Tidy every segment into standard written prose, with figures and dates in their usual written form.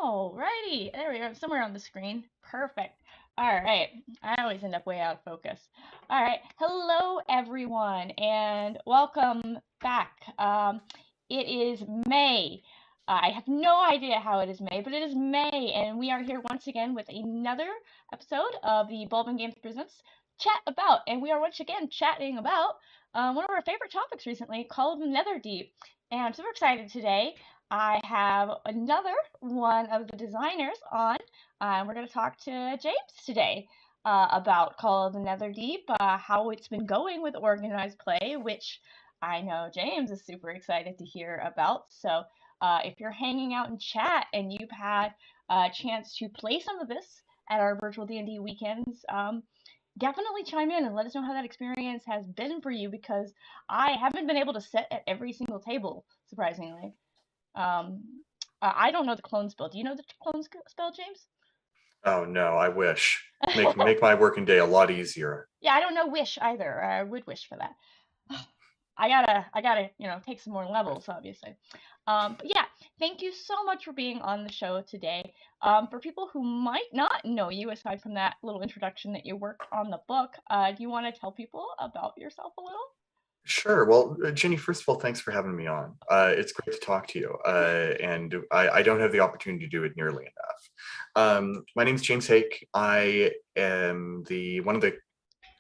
Alrighty, there we go, somewhere on the screen. Perfect. All right, I always end up way out of focus. All right, hello everyone, and welcome back. It is May. I have no idea how it is May, but it is May, and we are here once again with another episode of the Baldman Games Presents Chat About, and we are once again chatting about one of our favorite topics recently, called Netherdeep. And I'm super excited today. I have another one of the designers on. We're going to talk to James today about Call of the Netherdeep, how it's been going with organized play, which I know James is super excited to hear about. So if you're hanging out in chat and you've had a chance to play some of this at our virtual D&D weekends, definitely chime in and let us know how that experience has been for you, because I haven't been able to sit at every single table, surprisingly. Um, I don't know the clone spell. Do you know the clone spell, James? Oh no, I wish. Make my working day a lot easier. Yeah, I don't know wish either. I would wish for that. I gotta, take some more levels, obviously. But yeah, thank you so much for being on the show today. For people who might not know you, aside from that little introduction that you work on the book, do you want to tell people about yourself a little? Sure. Well, Jenny, first of all, thanks for having me on. It's great to talk to you, and I don't have the opportunity to do it nearly enough. My name is James Haeck. I am the one of the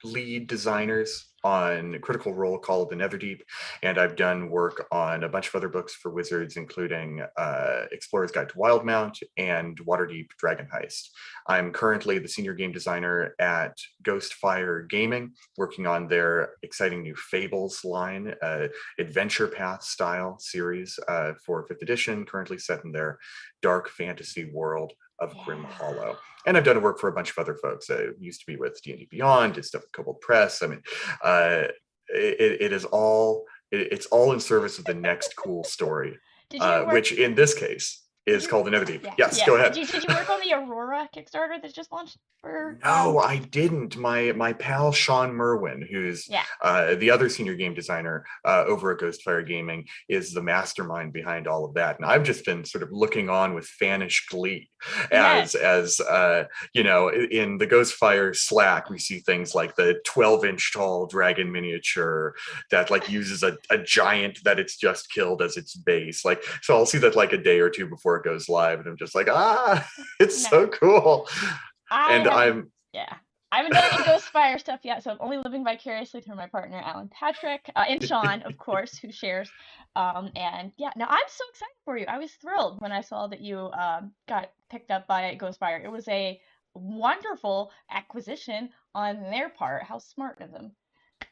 lead designers on Critical Role Call of the Netherdeep, and I've done work on a bunch of other books for Wizards, including Explorer's Guide to Wildmount and Waterdeep Dragon Heist. I'm currently the senior game designer at Ghostfire Gaming, working on their exciting new Fables line, adventure path style series for 5th edition, currently set in their dark fantasy world of Grim Yeah. Hollow. And I've done work for a bunch of other folks. I used to be with D&D Beyond, did stuff with Kobold Press. I mean, uh, it's all in service of the next cool story, Did you work? which in this case Did is you? called the Netherdeep. Yeah, Yes, yeah. go Did ahead. you work on the Aurora Kickstarter that just launched for? No, I didn't. My pal Sean Merwin, who's Yeah. the other senior game designer over at Ghostfire Gaming, is the mastermind behind all of that, and I've just been sort of looking on with fanish glee Yes. as in the Ghostfire Slack, we see things like the 12-inch tall dragon miniature that like uses a giant that it's just killed as its base. Like, so I'll see that like a day or two before it goes live, and I'm just like, it's so Nice. cool. I And haven't. I'm Yeah. I haven't done any Ghostfire stuff yet, so I'm only living vicariously through my partner, Alan Patrick, and Sean, of course, who shares. And yeah, no, I'm so excited for you. I was thrilled when I saw that you got picked up by Ghostfire. It was a wonderful acquisition on their part. How smart of them.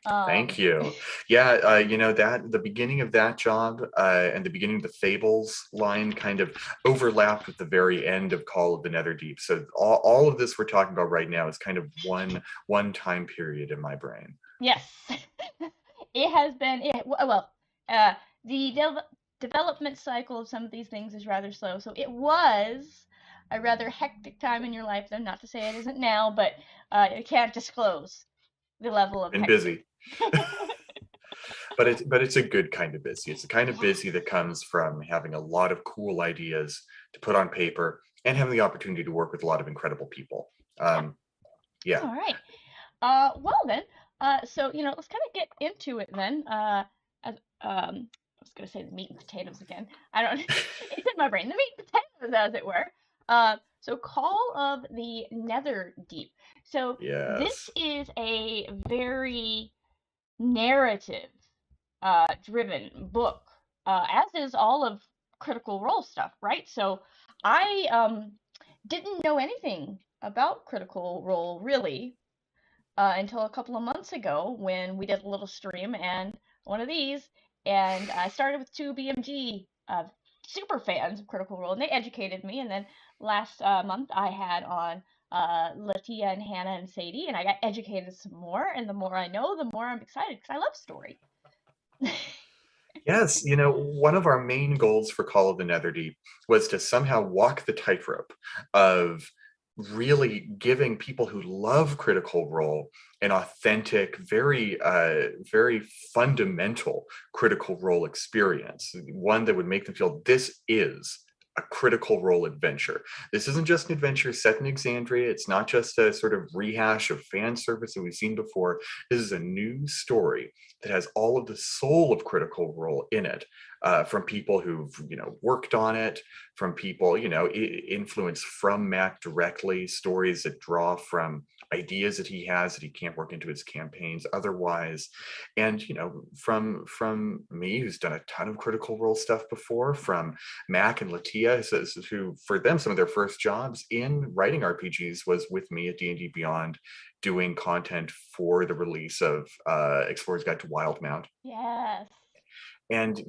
Thank Um, you. Yeah, that the beginning of that job and the beginning of the Fables line kind of overlapped with the very end of Call of the Netherdeep. So all of this we're talking about right now is kind of one time period in my brain. yes, it has been. Well, uh, the development cycle of some of these things is rather slow, so it was a rather hectic time in your life. Though not to say it isn't now, but I can't disclose the level of Been hectic. busy, but it's a good kind of busy. It's the kind of Yeah. busy that comes from having a lot of cool ideas to put on paper and having the opportunity to work with a lot of incredible people. Yeah. Yeah, All right. Well then, so let's kind of get into it then. As I was gonna say the meat and potatoes again. I don't. It's in my brain. The meat and potatoes, as it were. So Call of the Nether Deep. So this yes. is a very narrative, driven book, as is all of Critical Role stuff, right? So I didn't know anything about Critical Role really until a couple of months ago when we did a little stream and one of these, and I started with two BMG super fans of Critical Role, and they educated me. And then last month I had on Latia and Hannah and Sadie, and I got educated some more. And the more I know, the more I'm excited because I love story. Yes, one of our main goals for Call of the Netherdeep was to somehow walk the tightrope of really giving people who love Critical Role an authentic, very fundamental Critical Role experience, one that would make them feel this is a Critical Role adventure. This isn't just an adventure set in Exandria. It's not just a sort of rehash of fan service that we've seen before. This is a new story that has all of the soul of Critical Role in it, from people who've worked on it, from people influenced from Mac directly, stories that draw from ideas that he has that he can't work into his campaigns otherwise, and from me, who's done a ton of Critical Role stuff before, from Mac and Latia, who for them some of their first jobs in writing RPGs was with me at D&D Beyond, doing content for the release of Explorer's Guide to Wildmount. Yes. And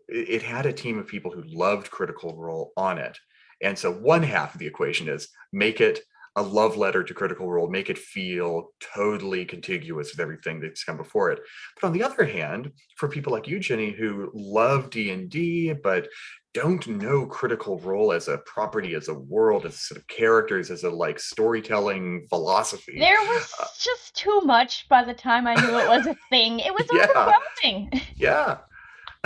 it had a team of people who loved Critical Role on it. And so one half of the equation is make it a love letter to Critical Role, make it feel totally contiguous with everything that's come before it. But on the other hand, for people like you, Jenny, who love D&D but don't know Critical Role as a property, as a world, as sort of characters, as a like storytelling philosophy. There was just too much by the time I knew it was a thing. It was overwhelming. Yeah.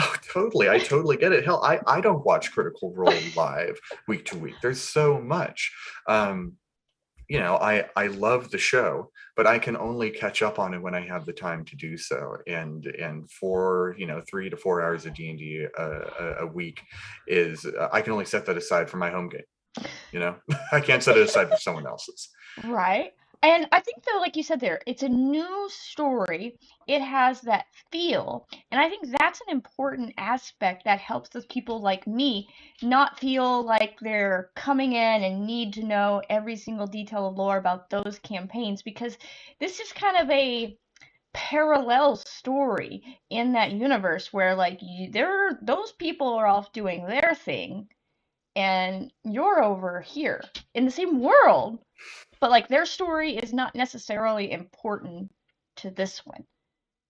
Oh, totally. I totally get it. Hell, I don't watch Critical Role live week to week. There's so much. I love the show, but I can only catch up on it when I have the time to do so. And for 3 to 4 hours of D&D a week is I can only set that aside for my home game. I can't set it aside for someone else's. Right. And I think though, like you said there, it's a new story. It has that feel. And I think that's an important aspect that helps those people like me not feel like they're coming in and need to know every single detail of lore about those campaigns, because this is kind of a parallel story in that universe where like those people are off doing their thing and you're over here in the same world, but like their story is not necessarily important to this one.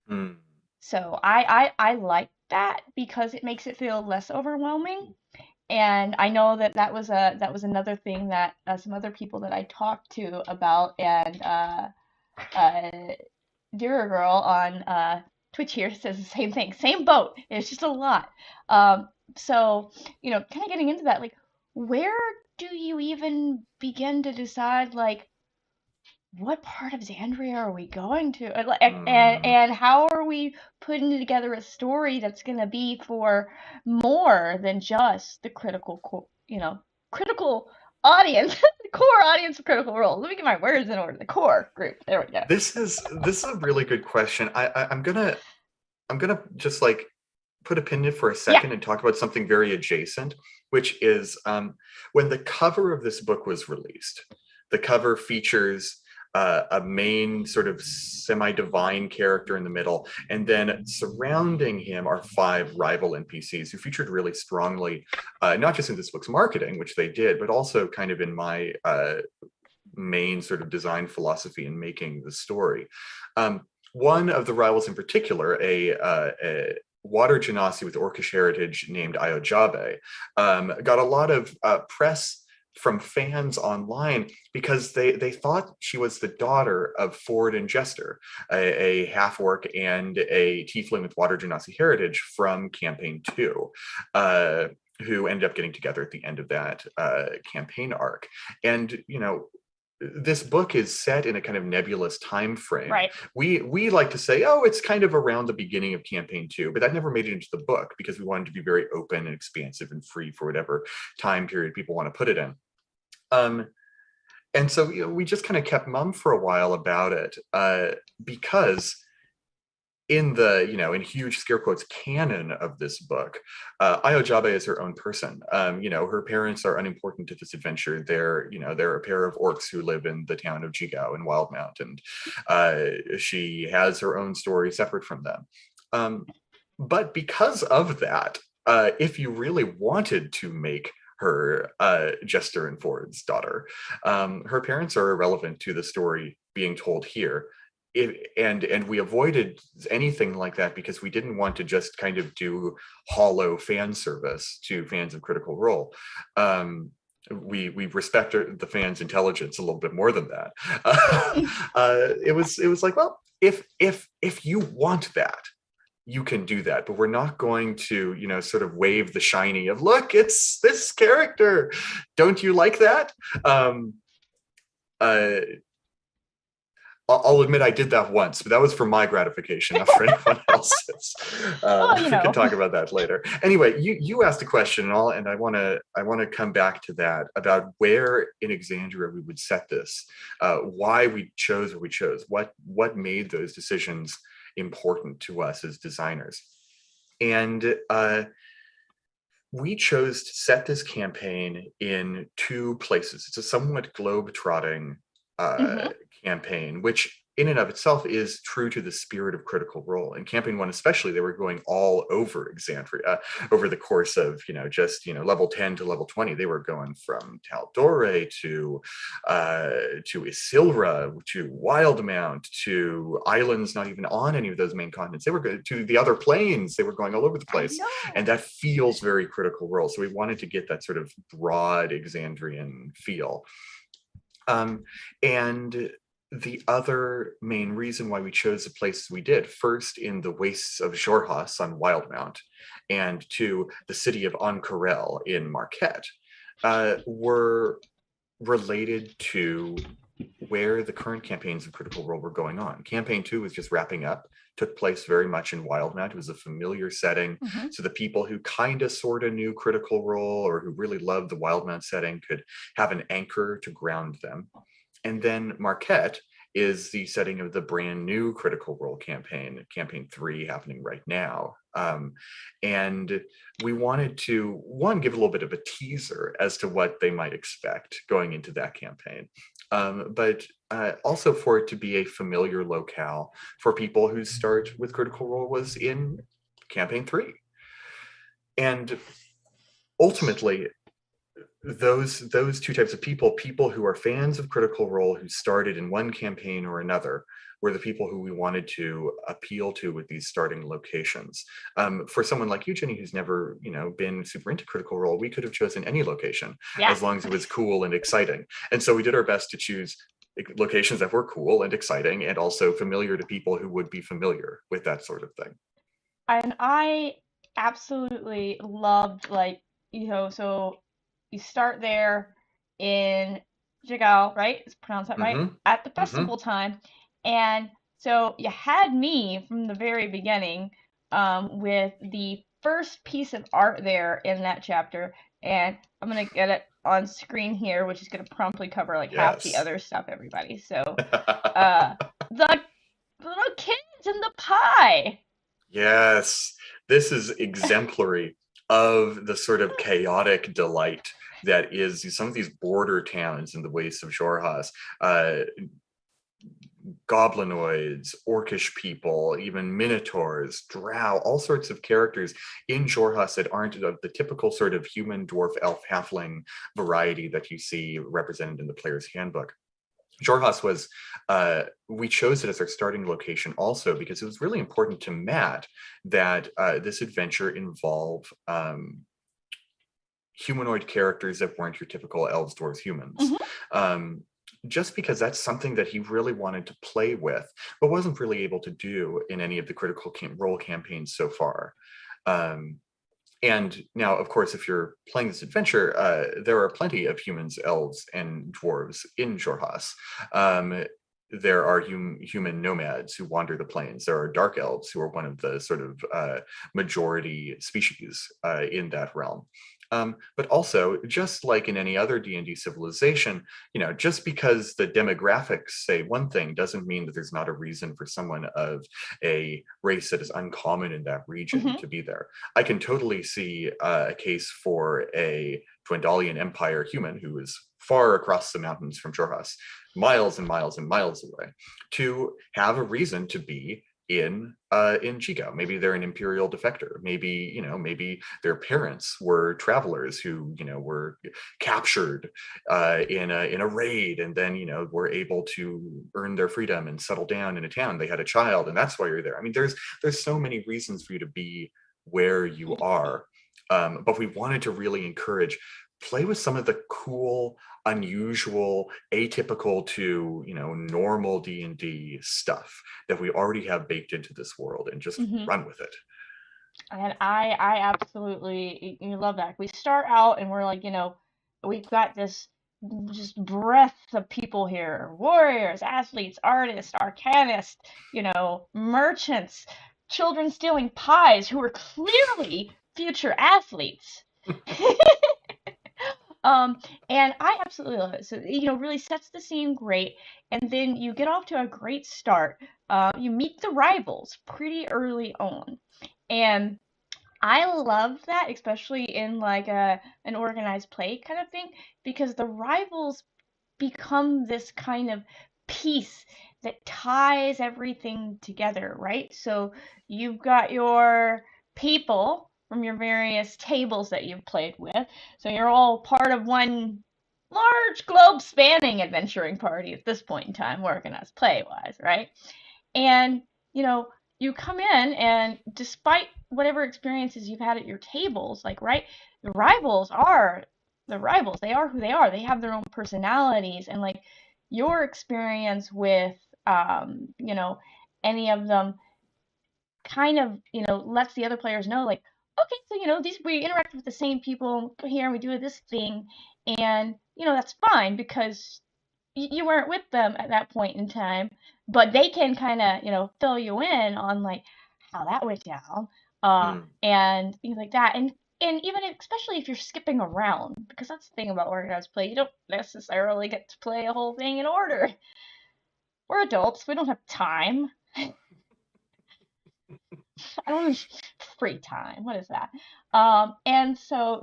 Mm. So I like that because it makes it feel less overwhelming. And I know that was another thing that some other people that I talked to about, and uh, Dear Girl on Twitch here says the same thing, same boat. It's just a lot. So kind of getting into that, like, where do you even begin to decide like what part of Xandria are we going to? And how are we putting together a story that's going to be for more than just the critical audience, the core audience of Critical Role. Let me get my words in order. The core group. There we go. This is a really good question. I'm gonna just like put a pin in it for a second and talk about something very adjacent, which is when the cover of this book was released. The cover features a main sort of semi-divine character in the middle, and then surrounding him are 5 rival NPCs who featured really strongly, not just in this book's marketing, which they did, but also kind of in my main sort of design philosophy in making the story. One of the rivals in particular, a water genasi with Orcish heritage named Iojabe, got a lot of press from fans online because they thought she was the daughter of Ford and Jester, a half-orc and a tiefling with water genasi heritage from campaign 2, who ended up getting together at the end of that campaign arc. And this book is set in a kind of nebulous time frame. Right. We like to say, oh, it's kind of around the beginning of campaign 2, but that never made it into the book because we wanted to be very open and expansive and free for whatever time period people want to put it in. And so we just kind of kept mum for a while about it because in the, in huge scare quotes, canon of this book, Iojabe is her own person. Her parents are unimportant to this adventure. They're a pair of orcs who live in the town of Jigao in Wildmount, and she has her own story separate from them. But because of that, if you really wanted to make her Jester and Ford's daughter, her parents are irrelevant to the story being told here. And we avoided anything like that because we didn't want to just kind of do hollow fan service to fans of Critical Role. We respect the fans' intelligence a little bit more than that. It was like, well, if you want that, you can do that, but we're not going to, sort of wave the shiny of, look, it's this character. Don't you like that? Uh, I'll admit I did that once, but that was for my gratification, not for anyone else's. Well, We can talk about that later. Anyway, you asked a question, and I want to come back to that about where in Exandria we would set this, why we chose what we chose, what made those decisions important to us as designers, and we chose to set this campaign in two places. It's a somewhat globe-trotting campaign, which in and of itself is true to the spirit of Critical Role. In Campaign 1 especially, they were going all over Exandria over the course of, just, level 10 to level 20. They were going from Taldore to Isilra, to Wildmount, to islands not even on any of those main continents. They were going to the other planes. They were going all over the place. And that feels very Critical Role. So we wanted to get that sort of broad Exandrian feel. And the other main reason why we chose the places we did, first in the wastes of Xhorhas on Wildmount, and two, the city of Ank'Harel in Marquette, were related to where the current campaigns of Critical Role were going on. Campaign 2 was just wrapping up, took place very much in Wildmount. It was a familiar setting. So the people who kind of sort of knew Critical Role or who really loved the Wildmount setting could have an anchor to ground them. And then Marquette is the setting of the brand new Critical Role campaign, Campaign 3, happening right now. And we wanted to, one, give a little bit of a teaser as to what they might expect going into that campaign, but also for it to be a familiar locale for people whose start with Critical Role was in Campaign 3. And ultimately, those two types of people who are fans of Critical Role, who started in one campaign or another, were the people who we wanted to appeal to with these starting locations. For someone like you, Jenny, who's never, been super into Critical Role, we could have chosen any location as long as it was cool and exciting. And so we did our best to choose locations that were cool and exciting and also familiar to people who would be familiar with that sort of thing. And I absolutely loved, so you start there in Jigal, right? Is pronounced that right? At the festival time. And so you had me from the very beginning with the first piece of art there in that chapter. And I'm going to get it on screen here, which is going to promptly cover half the other stuff, everybody. So the little kids in the pie. Yes, this is exemplary of the sort of chaotic delight that is some of these border towns in the wastes of Xhorhas. Goblinoids, orcish people, even minotaurs, drow, all sorts of characters in Xhorhas that aren't of the typical sort of human, dwarf, elf, halfling variety that you see represented in the player's handbook. Xhorhas was, we chose it as our starting location also because it was really important to Matt that this adventure involve humanoid characters that weren't your typical elves, dwarves, humans. Just because that's something that he really wanted to play with, but wasn't really able to do in any of the Critical Role campaigns so far. And now, of course, if you're playing this adventure, there are plenty of humans, elves, and dwarves in Xhorhas. There are human nomads who wander the plains. There are dark elves who are one of the sort of majority species in that realm. But also, just like in any other D&D civilization, just because the demographics say one thing doesn't mean that there's not a reason for someone of a race that is uncommon in that region to be there. I can totally see a case for a Dwendalian Empire human who is far across the mountains from Xhorhas, miles and miles and miles away, to have a reason to be in Chico. Maybe they're an imperial defector. Maybe maybe their parents were travelers who were captured in a raid, and then were able to earn their freedom and settle down in a town. They had a child, and that's why you're there. I mean, there's so many reasons for you to be where you are, but we wanted to really encourage play with some of the cool, unusual, atypical to, normal D&D stuff that we already have baked into this world and just Hmm. run with it. And I absolutely you love that. We start out and we're like, we've got this just breadth of people here: warriors, athletes, artists, arcanists, merchants, children stealing pies who are clearly future athletes. Um, and I absolutely love it. So, really sets the scene great. And then you get off to a great start. You meet the rivals pretty early on. And I love that, especially in like an organized play kind of thing, because the rivals become this kind of piece that ties everything together, right? So you've got your people from your various tables that you've played with. So you're all part of one large globe spanning adventuring party at this point in time, organized play wise, right? And, you know, you come in and despite whatever experiences you've had at your tables, like, right, the rivals are the rivals. They are who they are. They have their own personalities and like your experience with any of them kind of, lets the other players know like, okay, so these we interact with the same people here and we do this thing and that's fine because you weren't with them at that point in time, but they can kind of, fill you in on like how that went down, Mm. and things like that. And even especially if you're skipping around, because that's the thing about organized play, you don't necessarily get to play a whole thing in order. We're adults, we don't have time. I don't have free time. What is that? And so,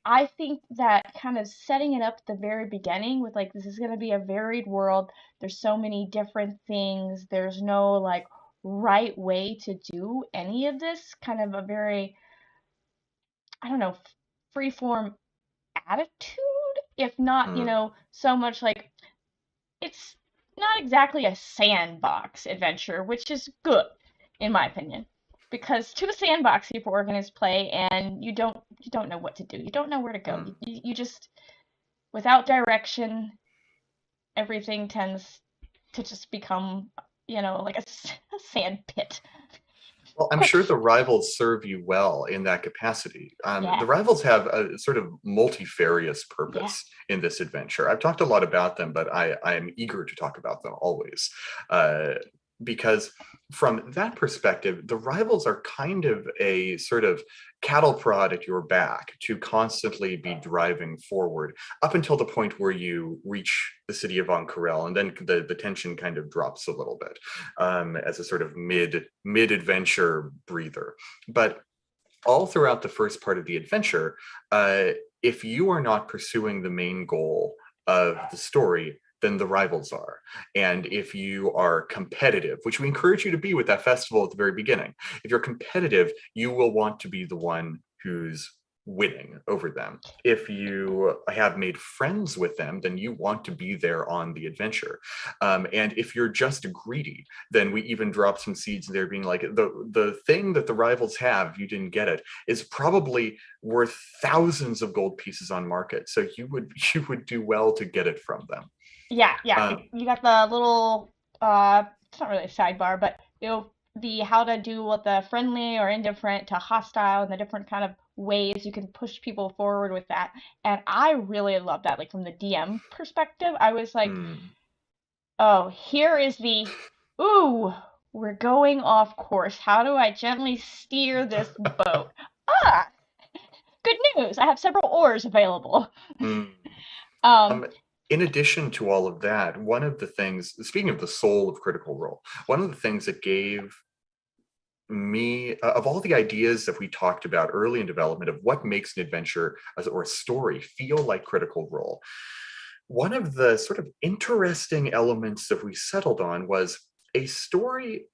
I think that kind of setting it up at the very beginning with like, this is going to be a varied world. There's so many different things. There's no like right way to do any of this. Kind of a very, I don't know, free form attitude, if not, Mm. so much like it's not exactly a sandbox adventure, which is good in my opinion. Because too sandboxy for organized play and you don't know what to do. You don't know where to go. Mm. You just without direction, everything tends to just become, like a sand pit. Well, I'm sure the rivals serve you well in that capacity. The Yeah. rivals have a sort of multifarious Yeah. purpose in this adventure. I've talked a lot about them, but I am eager to talk about them always. Uh, because from that perspective, the rivals are kind of a sort of cattle prod at your back to constantly be driving forward up until the point where you reach the city of Ank'Harel, and then the tension kind of drops a little bit as a sort of mid adventure breather. But all throughout the first part of the adventure, if you are not pursuing the main goal of the story, then the rivals are. And if you are competitive, which we encourage you to be with that festival at the very beginning, if you're competitive, you will want to be the one who's winning over them. If you have made friends with them, then you want to be there on the adventure. And if you're just greedy, then we even drop some seeds there being like, the thing that the rivals have, you didn't get it, is probably worth thousands of gold pieces on market. So you would do well to get it from them. Yeah, yeah. Um, You got the little it's not really a sidebar, but the how to do what the friendly or indifferent to hostile and the different kind of ways you can push people forward with that. And I really love that. Like from the DM perspective, I was like, hmm. oh, here is the ooh, we're going off course. How do I gently steer this boat? Ah, good news. I have several oars available. Hmm. Um, Um, in addition to all of that, one of the things, speaking of the soul of Critical Role, one of the things that gave me, of all the ideas that we talked about early in development of what makes an adventure or a story feel like Critical Role, one of the sort of interesting elements that we settled on was a story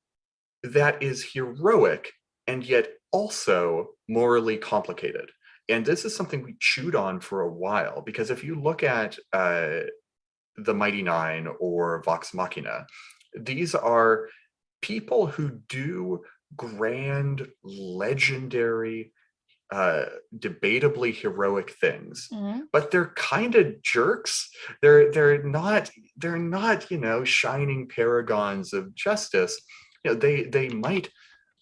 that is heroic and yet also morally complicated. And this is something we chewed on for a while, because if you look at the Mighty Nine or Vox Machina, these are people who do grand, legendary, debatably heroic things, Mhm. but they're kind of jerks. They're not shining paragons of justice. They might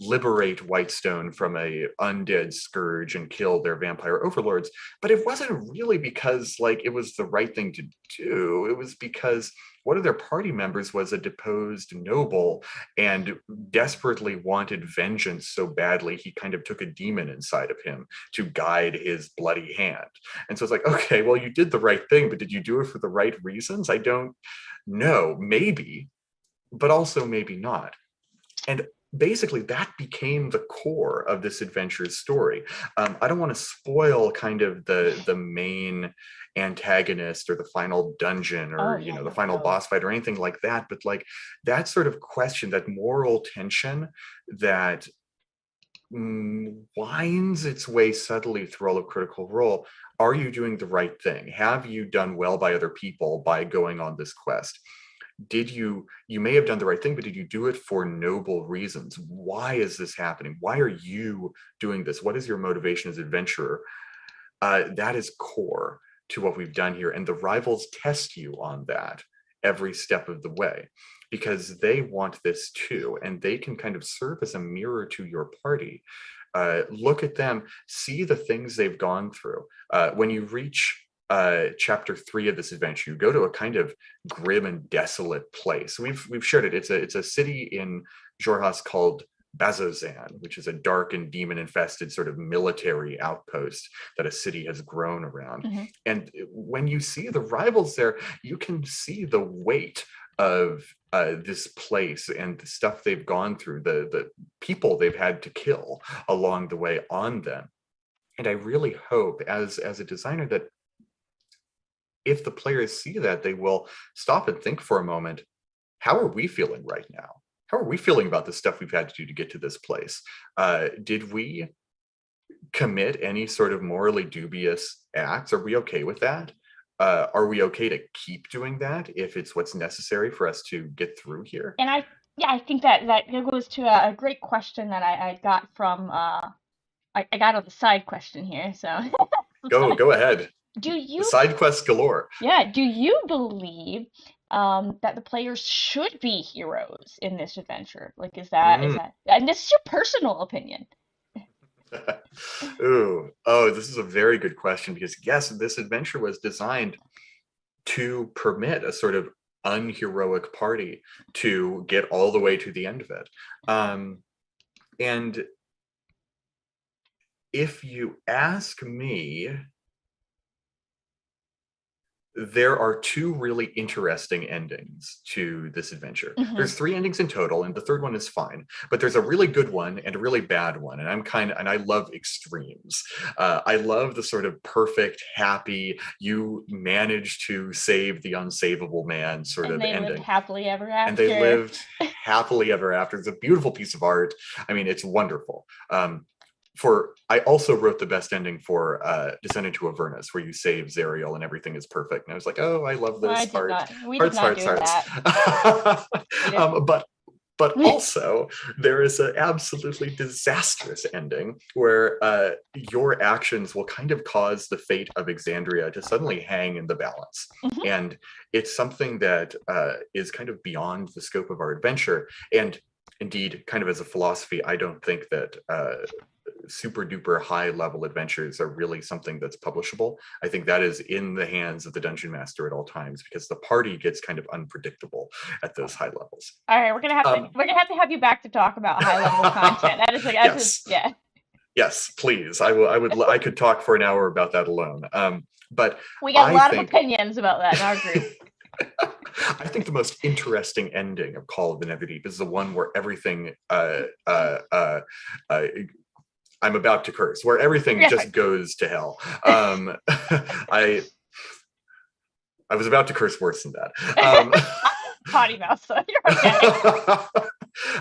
liberate Whitestone from a undead scourge and kill their vampire overlords, but it wasn't really because like it was the right thing to do. It was because one of their party members was a deposed noble and desperately wanted vengeance so badly he kind of took a demon inside of him to guide his bloody hand. And so it's like, okay, well, you did the right thing, but did you do it for the right reasons? I don't know. Maybe, but also maybe not. And basically that became the core of this adventure's story. I don't want to spoil kind of the main antagonist or the final dungeon Oh or yeah, the no, final no. boss fight or anything like that, but like that sort of question, that moral tension that winds its way subtly through all of Critical Role. Are you doing the right thing? Have you done well by other people by going on this quest? Did you may have done the right thing, but did you do it for noble reasons? Why is this happening? Why are you doing this? What is your motivation as adventurer? That is core to what we've done here, and the rivals test you on that every step of the way because they want this too, and they can kind of serve as a mirror to your party. Look at them, see the things they've gone through. When you reach chapter 3 of this adventure, you go to a kind of grim and desolate place. We've shared it. It's a city in Jorhas called Bazozan, which is a dark and demon-infested sort of military outpost that a city has grown around. Mhm. And when you see the rivals there, you can see the weight of this place and the stuff they've gone through, the people they've had to kill along the way on them. And I really hope, as a designer, that if the players see that, they will stop and think for a moment, how are we feeling right now? How are we feeling about the stuff we've had to do to get to this place? Did we commit any sort of morally dubious acts? Are we okay with that? Are we okay to keep doing that if it's what's necessary for us to get through here? And I think that goes to a great question that I got from I got on the side question here. So Go ahead. do The you side quests galore. do you believe that the players should be heroes in this adventure? Like, is Mm. that, and this is your personal opinion. Ooh, oh, this is a very good question because yes, this adventure was designed to permit a sort of unheroic party to get all the way to the end of it. And if you ask me, there are two really interesting endings to this adventure. Hmm. There's three endings in total, and the third one is fine. But there's a really good one and a really bad one, and I love extremes. I love the sort of perfect, happy, you manage to save the unsavable man sort And of they lived ending, happily ever and they after. lived happily ever after. It's a beautiful piece of art. I mean, it's wonderful. I also wrote the best ending for Descent into Avernus, where you save Zariel and everything is perfect. And I was like, oh, I love I this. did Heart, not. We did hearts, not hearts, do hearts. that. We did. But also there is an absolutely disastrous ending where your actions will kind of cause the fate of Exandria to suddenly hang in the balance. Hmm. And it's something that is kind of beyond the scope of our adventure. And indeed, kind of as a philosophy, I don't think that super duper high level adventures are really something that's publishable. I think that is in the hands of the dungeon master at all times because the party gets kind of unpredictable at those high levels. All right, we're gonna have to have you back to talk about high level content. That is like that's just Yes, yeah. yes, please. I could talk for an hour about that alone. But We got a I lot of think opinions about that in our group. I think the most interesting ending of Call of the Netherdeep is the one where everything I'm about to curse, where everything Yeah, just goes to hell. I was about to curse worse than that. potty mouth, so you're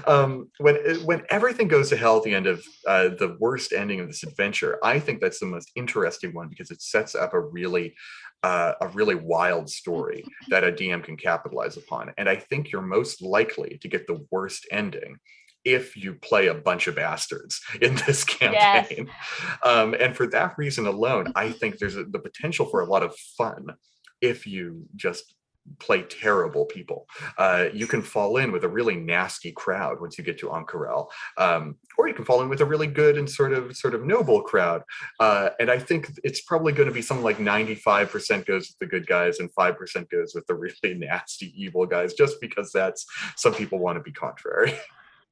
okay. When everything goes to hell at the end of the worst ending of this adventure, I think that's the most interesting one because it sets up a really wild story that a DM can capitalize upon. And I think you're most likely to get the worst ending if you play a bunch of bastards in this Yes. campaign. And for that reason alone, I think there's the potential for a lot of fun if you just play terrible people. You can fall in with a really nasty crowd once you get to Ank'Harel, or you can fall in with a really good and sort of noble crowd. And I think it's probably going to be something like 95% goes with the good guys and 5% goes with the really nasty evil guys, just because that's some people want to be contrary.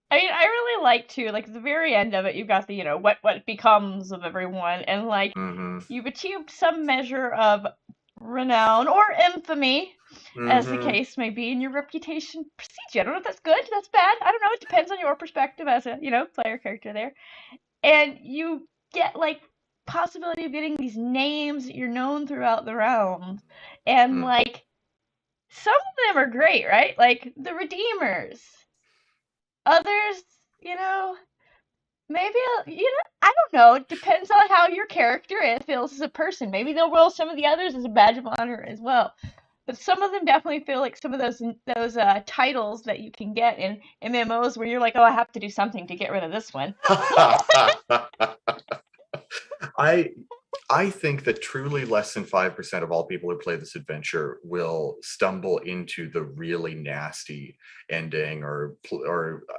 I mean, I really like to, like, at the very end of it, you've got the, what becomes of everyone, and, like, Mm-hmm. you've achieved some measure of renown or infamy, as the Mm-hmm. case may be, and your reputation precedes you. I don't know if that's good, that's bad. I don't know. It depends on your perspective as a, player character there. And you get, like, possibility of getting these names that you're known throughout the realms. And, Mm. like, some of them are great, right? Like, the Redeemers. Others, you know, maybe, I don't know. It depends on how your character feels as a person. Maybe they'll roll some of the others as a badge of honor as well. But some of them definitely feel like some of those titles that you can get in MMOs where you're like, oh, I have to do something to get rid of this one. I I think that truly less than 5% of all people who play this adventure will stumble into the really nasty ending or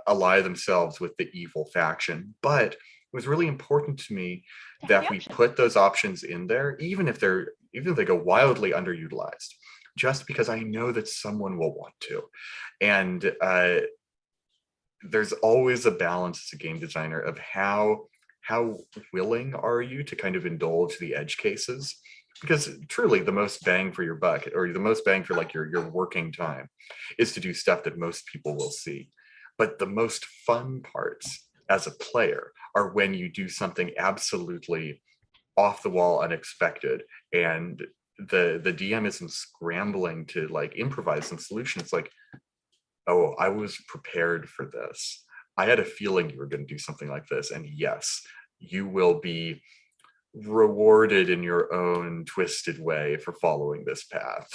ally themselves with the evil faction. But it was really important to me To have the that we option. put those options in there, even if they go wildly underutilized, just because I know that someone will want to. And there's always a balance as a game designer of how willing are you to kind of indulge the edge cases, because truly the most bang for your buck, or the most bang for like your working time, is to do stuff that most people will see. But the most fun parts as a player are when you do something absolutely off the wall, unexpected, and the DM isn't scrambling to like improvise some solution. It's like, oh, I was prepared for this. I had a feeling you were going to do something like this. And yes, you will be rewarded in your own twisted way for following this path.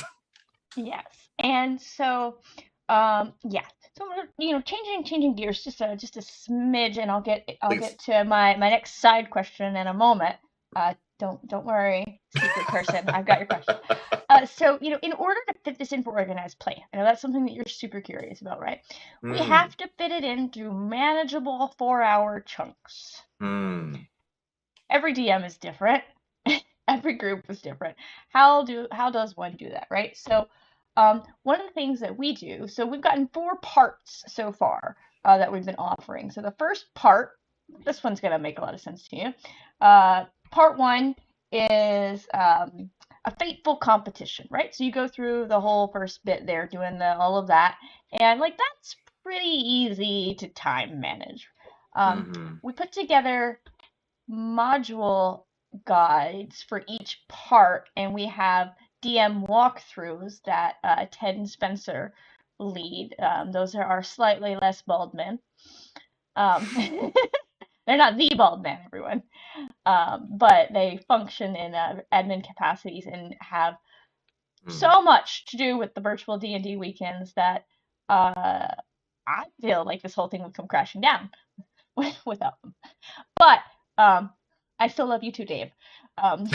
Yes. And so, yeah. So changing gears just a smidge, and I'll Please. get to my next side question in a moment. Don't worry, secret person, I've got your question. So in order to fit this in for organized play, I know that's something that you're super curious about, right? We Hmm. have to fit it into manageable 4-hour chunks. Hmm. Every DM is different. Every group is different. How does one do that, right? So, one of the things that we do, so we've gotten 4 parts so far that we've been offering. So the first part, this one's gonna make a lot of sense to you. Part one is a fateful competition, right? So you go through the whole first bit there, doing all of that, and like that's pretty easy to time manage. Hmm. We put together module guides for each part, and we have DM walkthroughs that Ted and Spencer lead. Those are slightly less Baldman. Um, they're not the Baldman, everyone, but they function in admin capacities and have Hmm. so much to do with the virtual D&D weekends that I feel like this whole thing would come crashing down without them. But um, I still love you too, Dave. Um,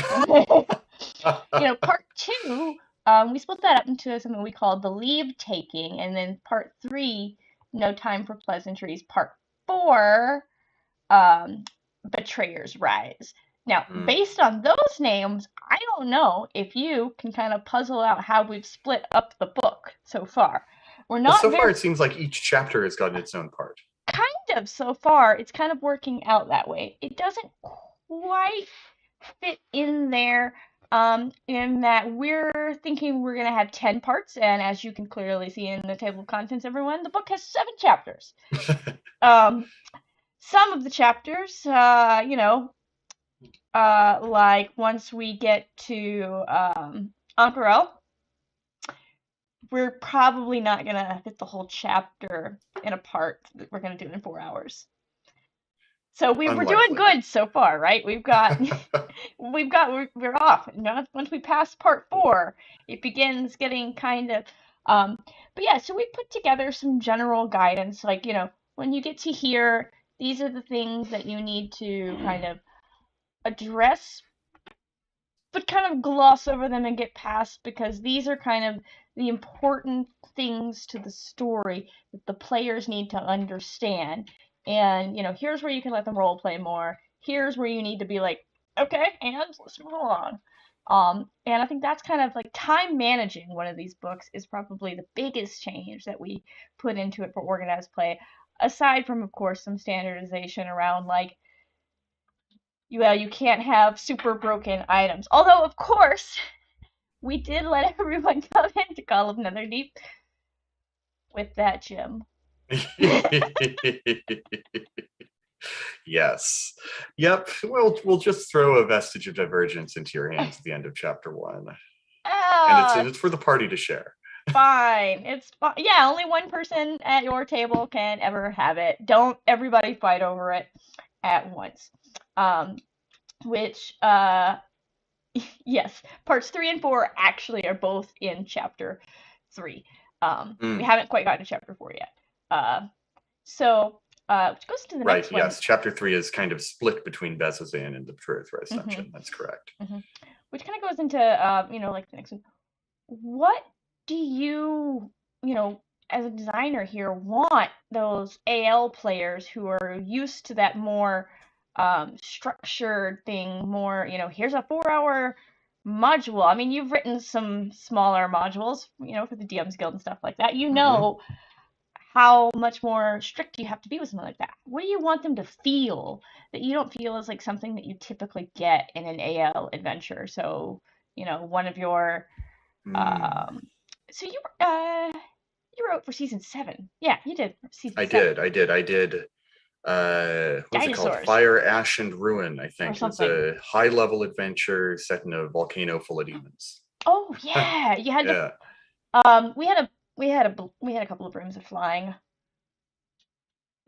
part two, we split that up into something we call the leave taking, and then part three, no time for pleasantries. Part four, um, betrayers rise. Now, Hmm. based on those names, I don't know if you can kind of puzzle out how we've split up the book so far. We're Well, not so far very it seems like each chapter has gotten its own part. kind of so far, it's kind of working out that way. It doesn't quite fit in there, in that we're thinking we're going to have 10 parts, and as you can clearly see in the table of contents, everyone, the book has 7 chapters. Um, some of the chapters, like once we get to Ank'Harel, we're probably not going to fit the whole chapter in a part that we're going to do in 4 hours. So we're doing Unlikely. good so far, right? We're off. Once we pass part 4, it begins getting kind of um but yeah, so we put together some general guidance, like, when you get to here, these are the things that you need to kind of address, but kind of gloss over them and get past, because these are kind of the important things to the story that the players need to understand. And, here's where you can let them role play more. Here's where you need to be like, okay, and let's move along. And I think that's kind of like time managing one of these books is probably the biggest change that we put into it for organized play, aside from, of course, some standardization around like, well, you can't have super broken items. Although, of course, we did let everyone come into Call of Netherdeep with that gem. Yes. Yep. We'll just throw a vestige of divergence into your hands at the end of chapter 1. And it's for the party to share. Fine. It's fine. Yeah, only one person at your table can ever have it. Don't everybody fight over it at once. Which yes, parts 3 and 4 actually are both in chapter 3. We haven't quite gotten to chapter 4 yet. Which goes to the next one. Yes, chapter 3 is kind of split between Bezazan and the Betrothed Reception. That's correct. Which kind of goes into like the next one. What do you, as a designer here, want those AL players who are used to that more structured thing, more, here's a 4-hour module. I mean, you've written some smaller modules, for the DM's Guild and stuff like that. You know how much more strict you have to be with something like that. What do you want them to feel that you don't feel is like something that you typically get in an AL adventure? So, one of your so you wrote for season 7. Yeah, you did for season 7. I did. What's it called? Fire, Ash, and Ruin, I think. It's a high-level adventure set in a volcano full of demons. Oh yeah, you had to. We had a couple of rooms of flying.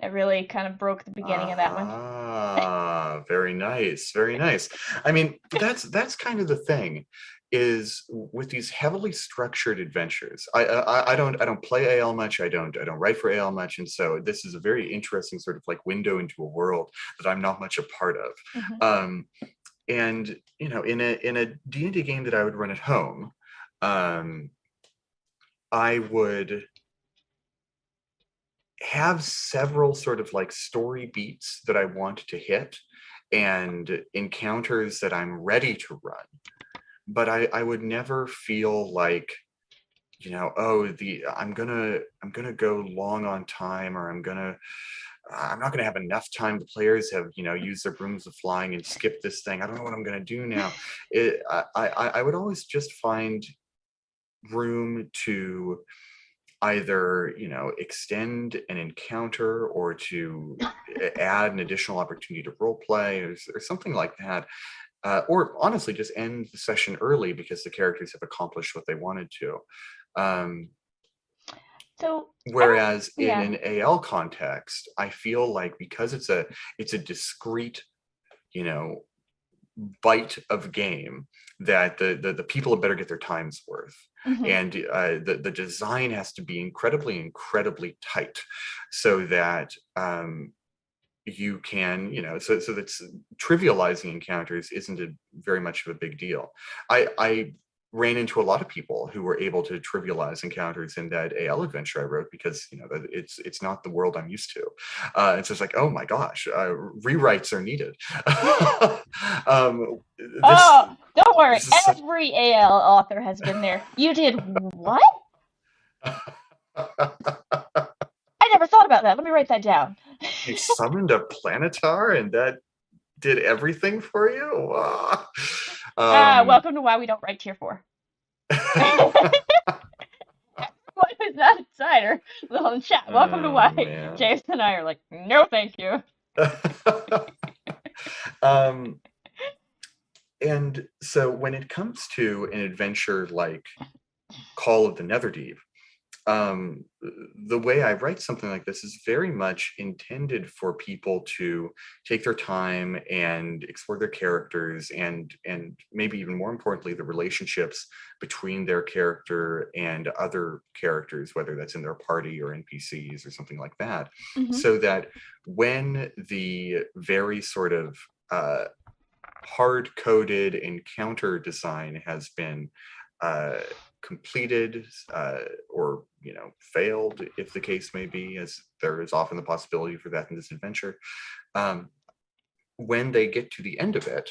It really kind of broke the beginning of that one. Ah, very nice, very nice. I mean, that's kind of the thing, is with these heavily structured adventures. I don't play AL much. I don't write for AL much, and so this is a very interesting sort of like window into a world that I'm not much a part of. And in a D&D game that I would run at home, I would have several sort of like story beats that I want to hit and encounters that I'm ready to run. But I would never feel like, I'm gonna go long on time, or I'm not gonna have enough time. The players have, used their brooms of flying and skipped this thing. I don't know what I'm gonna do now. I would always just find room to either extend an encounter or to add an additional opportunity to role play or something like that, or honestly just end the session early because the characters have accomplished what they wanted to. Whereas in an AL context, I feel like because it's a discrete bite of game, that the people had better get their time's worth. And the design has to be incredibly tight so that you can, so that's trivializing encounters isn't very much of a big deal. I ran into a lot of people who were able to trivialize encounters in that AL adventure I wrote because it's not the world I'm used to. It's just like, oh my gosh, rewrites are needed. Don't worry, every AL author has been there. You did what? I never thought about that. Let me write that down. You summoned a planetar and that did everything for you? Welcome to Why We Don't Write Tier 4. What is that insider? Little chat. Welcome to Why James and I are like, no thank you. And so when it comes to an adventure like Call of the Netherdeep, um, the way I write something like this is very much intended for people to take their time and explore their characters and maybe even more importantly, the relationships between their character and other characters, whether that's in their party or NPCs or something like that, Mm-hmm. so that when the very sort of hard-coded encounter design has been uh, completed or failed, if the case may be, as there is often the possibility for that in this adventure. Um, when they get to the end of it,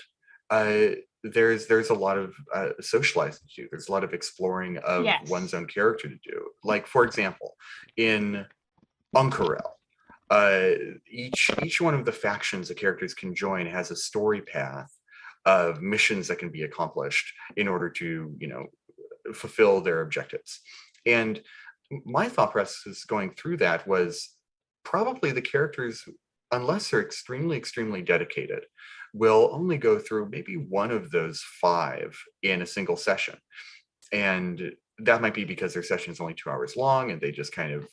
uh, there's a lot of socializing to do. There's a lot of exploring of Yes. one's own character to do. Like for example, in Uncarel, uh, each one of the factions the characters can join has a story path of missions that can be accomplished in order to fulfill their objectives. And my thought process going through that was probably the characters, unless they're extremely dedicated, will only go through maybe one of those five in a single session. And that might be because their session is only 2 hours long and they just kind of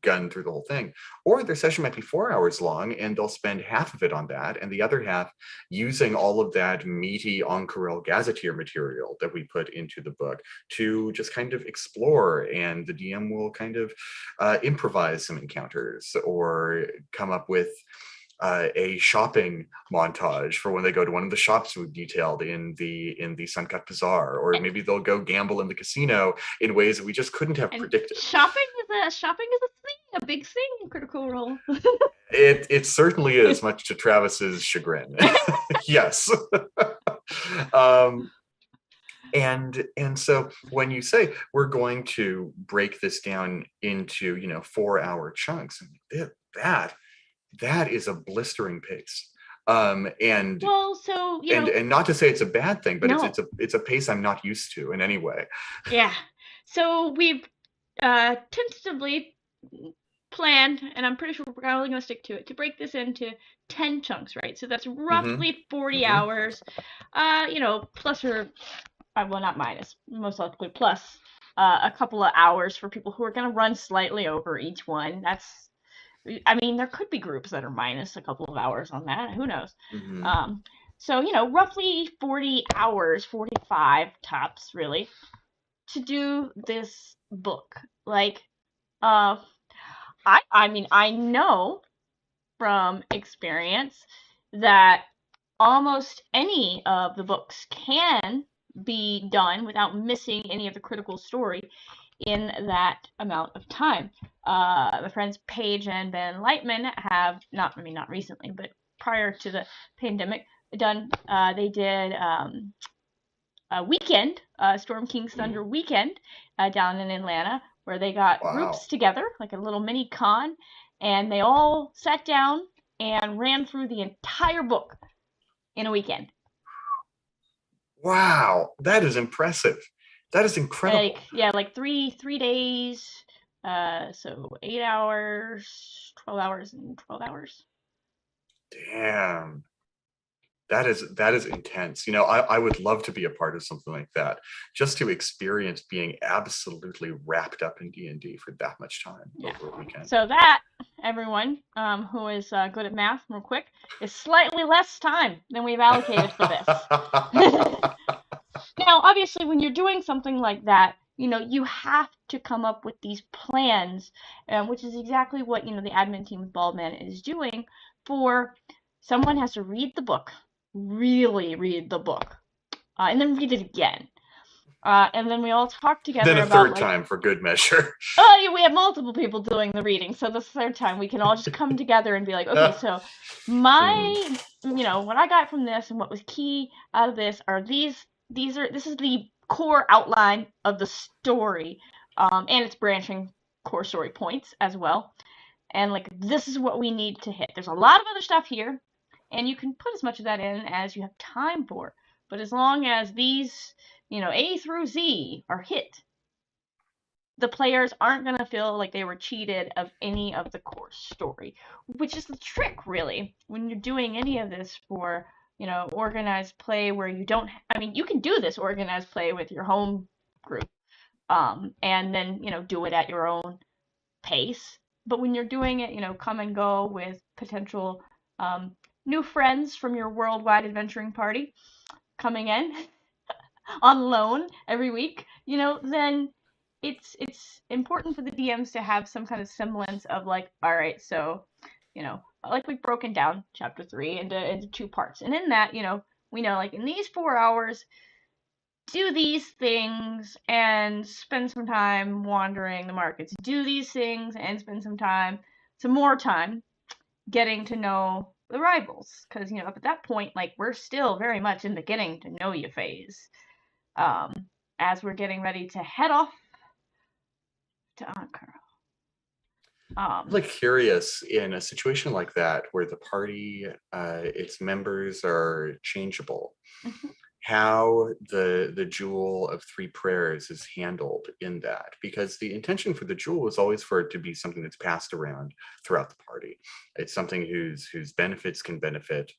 gun through the whole thing. Or their session might be 4 hours long and they'll spend half of it on that and the other half using all of that meaty Oncarel gazetteer material that we put into the book to just kind of explore, and the DM will kind of improvise some encounters or come up with a shopping montage for when they go to one of the shops we've detailed in the Suncut Bazaar, or maybe they'll go gamble in the casino in ways that we just couldn't have And predicted. shopping is a thing, a big thing in Critical Role. It certainly is, much to Travis's chagrin. Yes. um, and so when you say we're going to break this down into 4-hour chunks, that is a blistering pace. And Well, so and not to say it's a bad thing, but no. it's a pace I'm not used to in any way. Yeah. So we've tentatively planned, and I'm pretty sure we're probably going to stick to it, to break this into 10 chunks, right? So that's Mm-hmm. roughly 40 Mm-hmm. hours, plus or, well, not minus, most likely plus a couple of hours for people who are going to run slightly over each one. I mean, there could be groups that are minus a couple of hours on that. Who knows? Mm-hmm. So, roughly 40 hours, 45 tops, really, to do this book. Like, uh, I mean, I know from experience that almost any of the books can be done without missing any of the critical story in that amount of time. My friends Paige and Ben Lightman have not recently, but prior to the pandemic, they did a weekend, Storm King's Thunder weekend down in Atlanta, where they got Wow. groups together, like a little mini con, and they all sat down and ran through the entire book in a weekend. Wow, that is impressive. That is incredible. Like 3 days. So 8 hours, 12 hours, and 12 hours. Damn. That is intense. I would love to be a part of something like that, just to experience being absolutely wrapped up in D&D for that much time over a weekend. So that, everyone who is good at math, real quick, is slightly less time than we've allocated for this. Now, obviously, when you're doing something like that, you have to come up with these plans, which is exactly what, the admin team with Baldman is doing. For someone has to read the book, really read the book, and then read it again. And then we all talk together then a about, third time for good measure. Oh, yeah, we have multiple people doing the reading, so the third time we can all just come together and be like, okay, so what I got from this and what was key out of this are this is the core outline of the story, and its branching core story points as well. And like, this is what we need to hit. There's a lot of other stuff here, and you can put as much of that in as you have time for. But as long as these, A through Z are hit, the players aren't going to feel like they were cheated of any of the core story, which is the trick, really, when you're doing any of this for, organized play where you don't, I mean, you can do this organized play with your home group, and then do it at your own pace. But when you're doing it, come and go with potential new friends from your worldwide adventuring party coming in on loan every week, then it's important for the DMs to have some kind of semblance of like, all right, so, like we've broken down chapter 3 into 2 parts. And in that, we know like in these 4 hours, do these things and spend some time wandering the markets. Do these things and spend some more time getting to know the rivals. Because, up at that point, like, we're still very much in the getting to know you phase. As we're getting ready to head off to Ankara. I'm like curious in a situation like that where the party, its members are changeable, how the jewel of 3 prayers is handled in that, because the intention for the jewel is always for it to be something that's passed around throughout the party. It's something whose benefits can benefit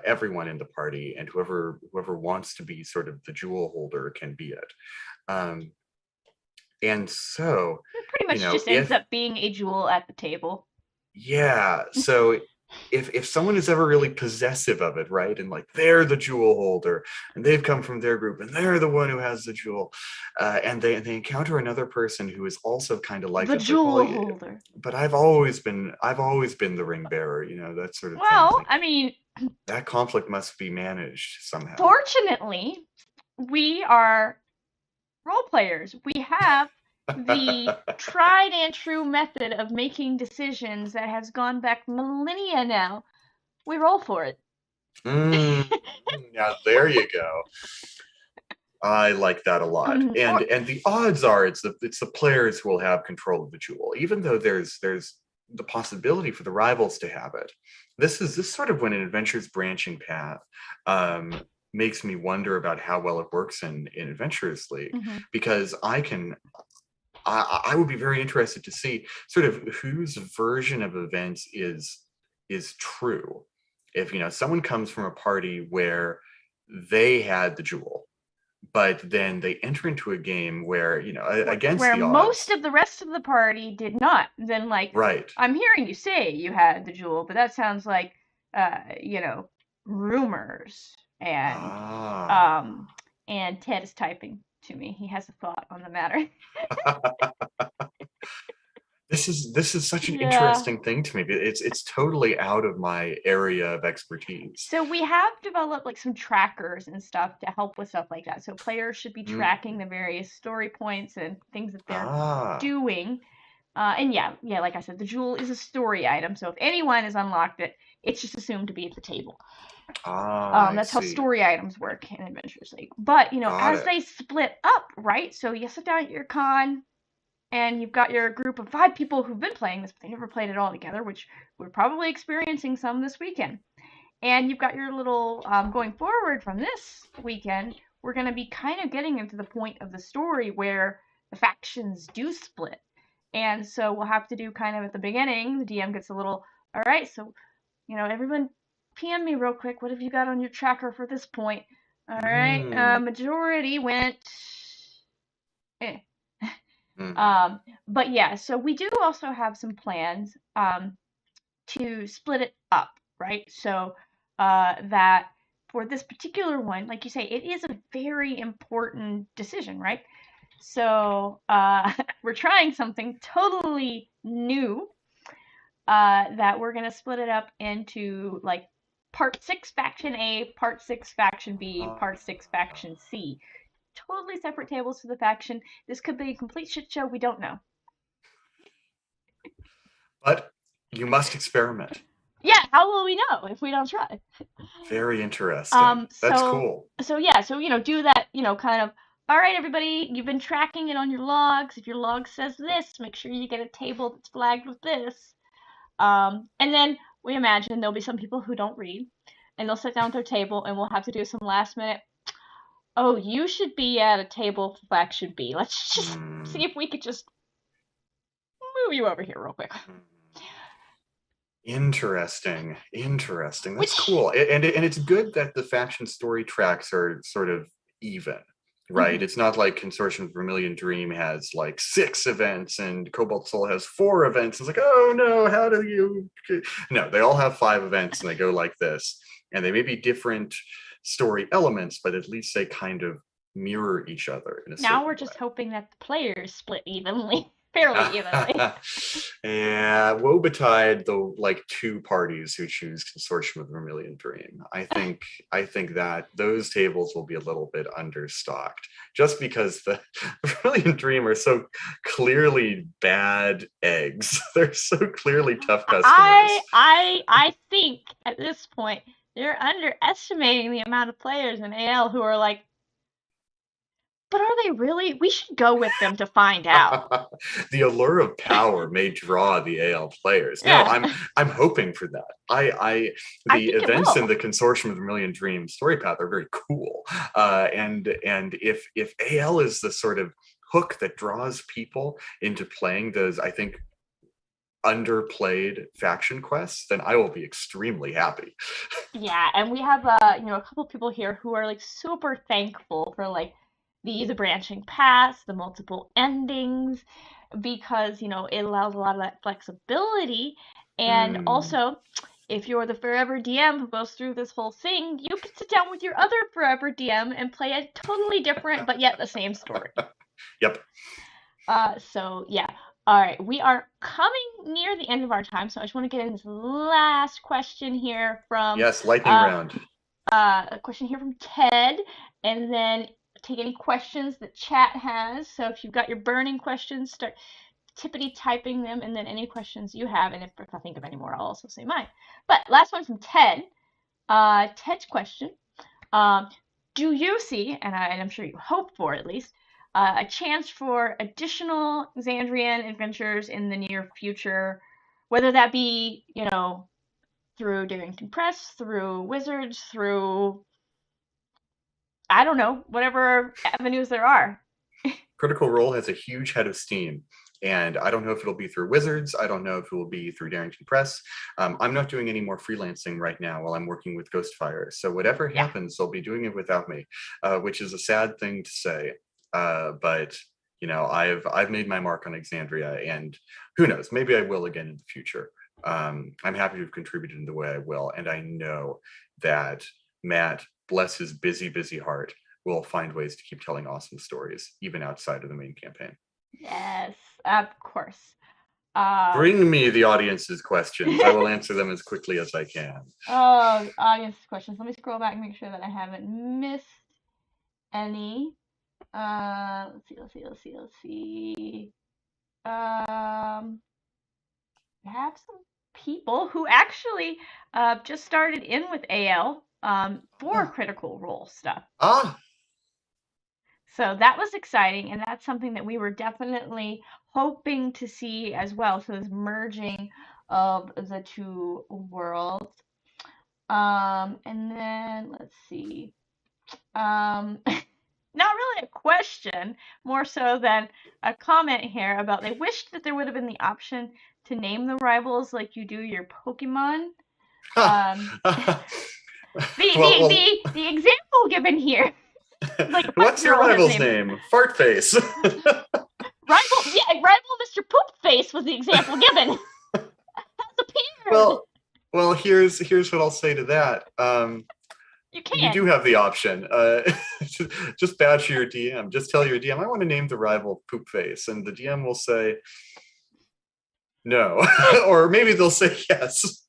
everyone in the party, and whoever wants to be sort of the jewel holder can be it. And so it pretty much just ends up being a jewel at the table. Yeah, so if someone is ever really possessive of it, right, and like they're the jewel holder and they've come from their group and they're the one who has the jewel, and they encounter another person who is also kind of like the jewel holder, but I've always been the ring bearer, that sort of thing. Well, I mean, that conflict must be managed somehow. Fortunately, we are role players. We have the tried and true method of making decisions that has gone back millennia now. We roll for it. Now there you go. I like that a lot. And the odds are it's the players who will have control of the jewel, even though there's the possibility for the rivals to have it. This sort of when an adventure's branching path makes me wonder about how well it works in Adventurers League, because I would be very interested to see sort of whose version of events is true. If someone comes from a party where they had the jewel, but then they enter into a game where against where the odds, most of the rest of the party did not, then like, right, I'm hearing you say you had the jewel, but that sounds like rumors. And Ted is typing to me. He has a thought on the matter. This is such an interesting thing to me. It's totally out of my area of expertise. So we have developed like some trackers and stuff to help with stuff like that. So players should be tracking the various story points and things that they're doing. And yeah, like I said, the jewel is a story item. So if anyone has unlocked it, it's just assumed to be at the table. That's how story items work in Adventures League. But as they split up, right? So you sit down at your con, and you've got your group of 5 people who've been playing this, but they never played it all together, which we're probably experiencing some this weekend. And you've got your little, going forward from this weekend, we're going to be kind of getting into the point of the story where the factions do split. And so we'll have to do kind of at the beginning, the DM gets a little, all right, so, everyone PM me real quick. What have you got on your tracker for this point? All right, majority went, but yeah, so we do also have some plans to split it up, right? So that for this particular one, like you say, it is a very important decision, right? So we're trying something totally new that we're going to split it up into like part 6 faction A, part 6 faction B, part 6 faction C. Totally separate tables to the faction. This could be a complete shit show. We don't know. But you must experiment. Yeah, how will we know if we don't try? Very interesting. That's cool. So yeah, so do that, kind of, all right, everybody, you've been tracking it on your logs. If your log says this, make sure you get a table that's flagged with this. And then we imagine there'll be some people who don't read, and they'll sit down at their table, and we'll have to do some last minute, oh, you should be at a table faction B. Let's just see if we could just move you over here real quick. Interesting. That's cool. And it's good that the faction story tracks are sort of even, right? It's not like Consortium Vermilion Dream has like 6 events and Cobalt Soul has 4 events. It's like, oh no, how do you? No, they all have 5 events and they go like this. And they may be different story elements, but at least they kind of mirror each other in a Now certain we're just hoping that the players split evenly, fairly evenly. Yeah, woe betide the like 2 parties who choose Consortium of Vermilion Dream. I think that those tables will be a little bit understocked, just because the Vermilion Dream are so clearly bad eggs. They're so clearly tough customers. I think at this point you're underestimating the amount of players in AL who are like, but are they really? We should go with them to find out. The allure of power may draw the AL players. No, Yeah, I'm hoping for that. I The think it events in will. the Consortium of the Million Dream story path are very cool. And if AL is the sort of hook that draws people into playing those, I think, underplayed faction quests, then I will be extremely happy. Yeah, and we have a couple people here who are like super thankful for like the branching paths, the multiple endings, because it allows a lot of that flexibility. And Mm. also, if you're the forever DM who goes through this whole thing, you can sit down with your other forever DM and play a totally different but yet the same story. Yep. So yeah. All right, we are coming near the end of our time, so I just want to get in this last question here from Yes, lightning uh, round. a question here from Ted, and then take any questions that chat has. So if you've got your burning questions, start tippity typing them, and then any questions you have. And if I think of any more, I'll also say mine. But last one from Ted. Ted's question: um, Do you see, and I'm sure you hope for at least, a chance for additional Xandrian adventures in the near future, whether that be through Darrington Press, through Wizards, through I don't know, whatever avenues there are. Critical Role has a huge head of steam. And I don't know if it'll be through Wizards. I don't know if it will be through Darrington Press. I'm not doing any more freelancing right now while I'm working with Ghostfire. So whatever Yeah. happens, they'll be doing it without me, which is a sad thing to say. But I've made my mark on Exandria, and who knows? Maybe I will again in the future. I'm happy to have contributed in the way I will, and I know that Matt, bless his busy, busy heart, will find ways to keep telling awesome stories, even outside of the main campaign. Yes, of course. Bring me the audience's questions. I will answer them as quickly as I can. Oh, audience questions. Let me scroll back and make sure that I haven't missed any. Let's see. I have some people who actually just started in with AL for Critical Role stuff. Ah, So that was exciting, and that's something that we were definitely hoping to see as well. So this merging of the two worlds. And then let's see. Not really a question, more so than a comment here about they wished that there would have been the option to name the rivals like you do your Pokemon. Um, well, the example given here, like a what's your 5-year-old has rival's named it. name? Fartface. Rival Mr. Poopface was the example given. Has appeared. well, here's what I'll say to that. You You can. do have the option. Just badge your DM. Just tell your DM, I want to name the rival Poopface, and the DM will say no, or maybe they'll say yes.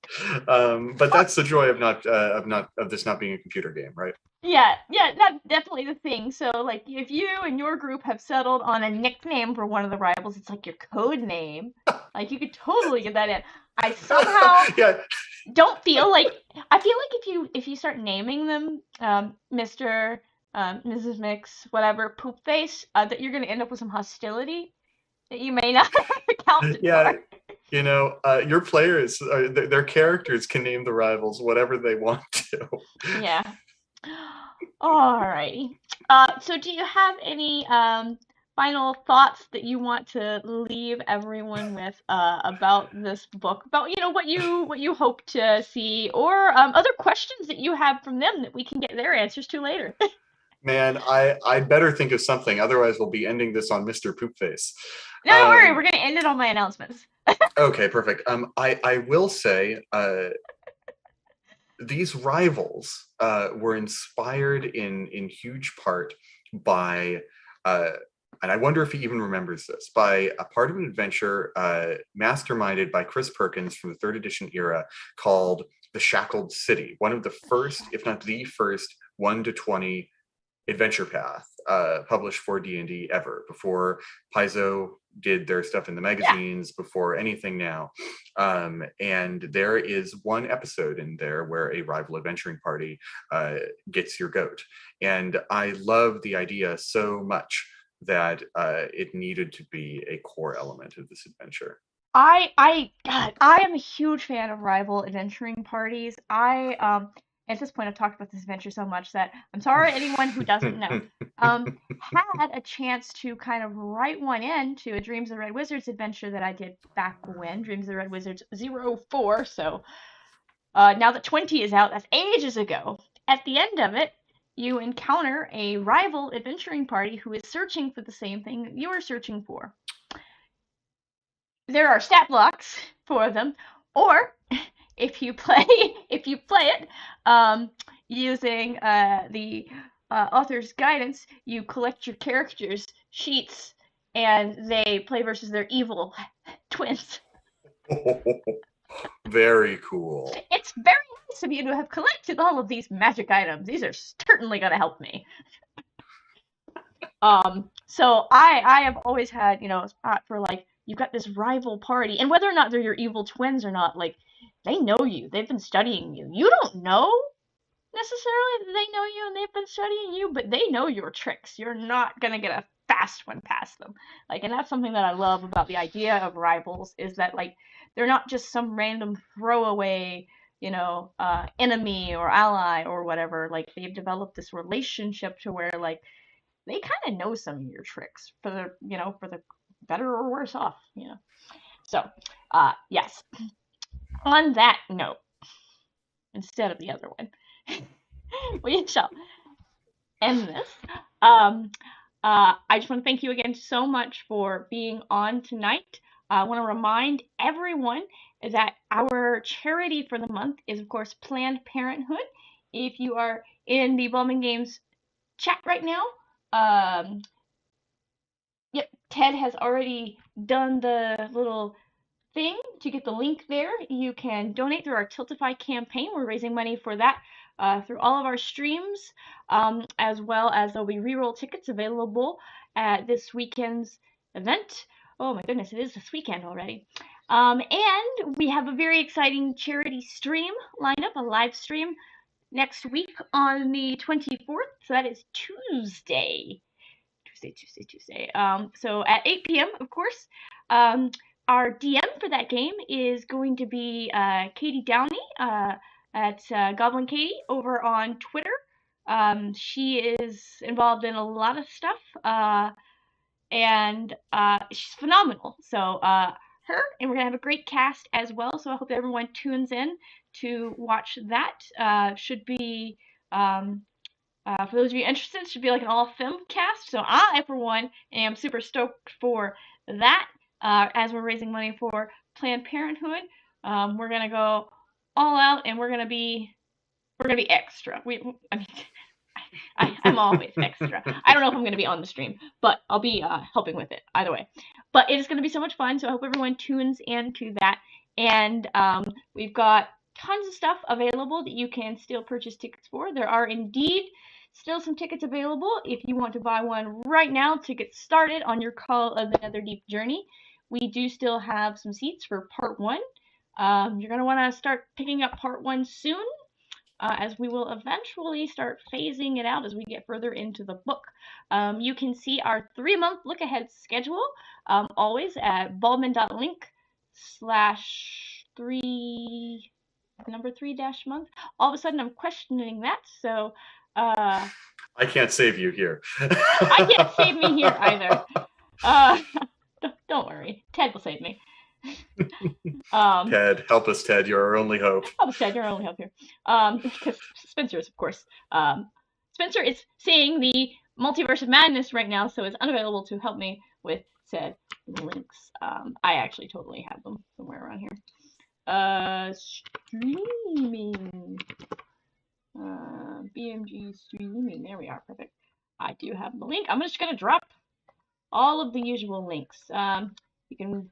But that's the joy of this not being a computer game, right? Yeah, that's definitely the thing. So, like, if you and your group have settled on a nickname for one of the rivals, it's like your code name. Like, you could totally get that in. I somehow Yeah. don't feel like I feel like if you start naming them, Mr. Mrs. Mix, whatever, Poop Face, that you're gonna end up with some hostility that you may not have accounted Yeah. for. Your players, their characters can name the rivals whatever they want to. Yeah. Alrighty. So do you have any final thoughts that you want to leave everyone with about this book? About what you hope to see, or other questions that you have from them that we can get their answers to later. Man, I'd better think of something. Otherwise, we'll be ending this on Mr. Poopface. No, don't worry. We're gonna end it on my announcements. Okay, perfect. I will say, these rivals were inspired in huge part by, uh, and I wonder if he even remembers this, by a part of an adventure masterminded by Chris Perkins from the third edition era called The Shackled City, one of the first, if not the first, 1 to 20 adventure path published for D&D ever, before Paizo did their stuff in the Yeah. magazines, before anything now. And there is one episode in there where a rival adventuring party gets your goat. And I love the idea so much that it needed to be a core element of this adventure. God, I am a huge fan of rival adventuring parties. At this point, I've talked about this adventure so much that I'm sorry anyone who doesn't know. Had a chance to kind of write one in to a Dreams of the Red Wizards adventure that I did back when Dreams of the Red Wizards 04. So, now that 20 is out, that's ages ago. At the end of it, you encounter a rival adventuring party who is searching for the same thing that you are searching for. There are stat blocks for them, or if you play it using the author's guidance, you collect your characters' sheets, and they play versus their evil twins. Very cool. It's very nice of you to have collected all of these magic items. These are certainly going to help me. So I have always had, a spot for like, you've got this rival party, and whether or not they're your evil twins or not, like, they know you. They've been studying you. You don't know necessarily that they know you and they've been studying you, but they know your tricks. You're not gonna get a fast one past them. Like, and that's something that I love about the idea of rivals, is that, like, they're not just some random throwaway, enemy or ally or whatever. Like, they've developed this relationship to where, like, they kind of know some of your tricks for the better or worse off. So, yes. On that note, instead of the other one, we shall end this. I just want to thank you again so much for being on tonight. I want to remind everyone that our charity for the month is, of course, Planned Parenthood. If you are in the Baldman Games chat right now, yep, Ted has already done the little thing to get the link there. You can donate through our Tiltify campaign. We're raising money for that through all of our streams, as well as there'll be reroll tickets available at this weekend's event. Oh my goodness, it is this weekend already. And we have a very exciting charity stream lined up, a live stream next week on the 24th. So that is Tuesday. Tuesday. So at 8 p.m., of course. Our DM for that game is going to be Katie Downey at Goblin Katie over on Twitter. She is involved in a lot of stuff, and she's phenomenal. So her, and we're gonna have a great cast as well. So I hope everyone tunes in to watch that. Should be for those of you interested, it should be like an all-film cast. So I, for one, am super stoked for that. As we're raising money for Planned Parenthood, we're gonna go all out, and we're gonna be extra. I mean, I'm always extra. I don't know if I'm gonna be on the stream, but I'll be helping with it either way. But it is gonna be so much fun. So I hope everyone tunes into that. And we've got tons of stuff available that you can still purchase tickets for. There are indeed still some tickets available if you want to buy one right now to get started on your Call of the Netherdeep journey. We do still have some seats for part one. You're going to want to start picking up part one soon, as we will eventually start phasing it out as we get further into the book. You can see our 3-month look ahead schedule always at baldman.link/3 number 3-month. All of a sudden, I'm questioning that. So, I can't save you here. I can't save me here either. Don't worry, Ted will save me. Ted, help us, Ted. You're our only hope. Help us, Ted. You're our only hope here. Because Spencer's, of course, Spencer is seeing the Multiverse of Madness right now, so is unavailable to help me with said links. I actually totally have them somewhere around here. Streaming. BMG streaming. There we are. Perfect. I do have the link. I'm just gonna drop all of the usual links. You can,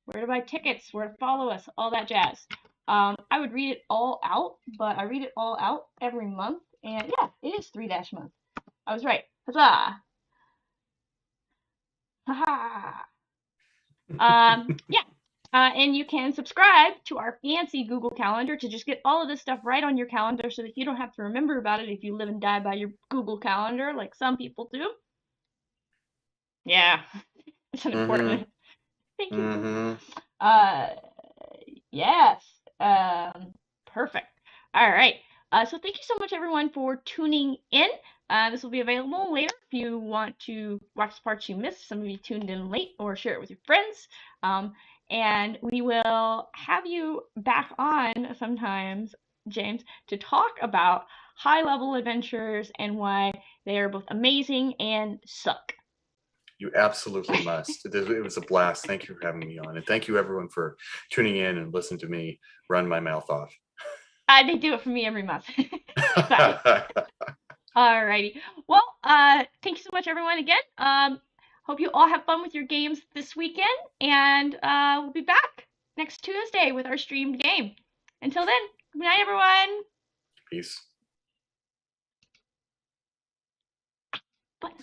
where to buy tickets, where to follow us, all that jazz. I would read it all out, but I read it all out every month, and yeah, it is 3-month. I was right. Huzzah! Haha! Yeah. And you can subscribe to our fancy Google Calendar to just get all of this stuff right on your calendar so that you don't have to remember about it if you live and die by your Google Calendar like some people do. Yeah, it's an important. Thank you. Yes. Perfect. All right. So thank you so much, everyone, for tuning in. This will be available later if you want to watch the parts you missed. Some of you tuned in late, or share it with your friends. And we will have you back on sometimes, James, to talk about high-level adventures and why they are both amazing and suck. You absolutely must. It was a blast. Thank you for having me on. And thank you, everyone, for tuning in and listening to me run my mouth off. They do it for me every month. Alrighty. Well, thank you so much, everyone, again. Hope you all have fun with your games this weekend. And we'll be back next Tuesday with our streamed game. Until then, good night, everyone. Peace. Buttons.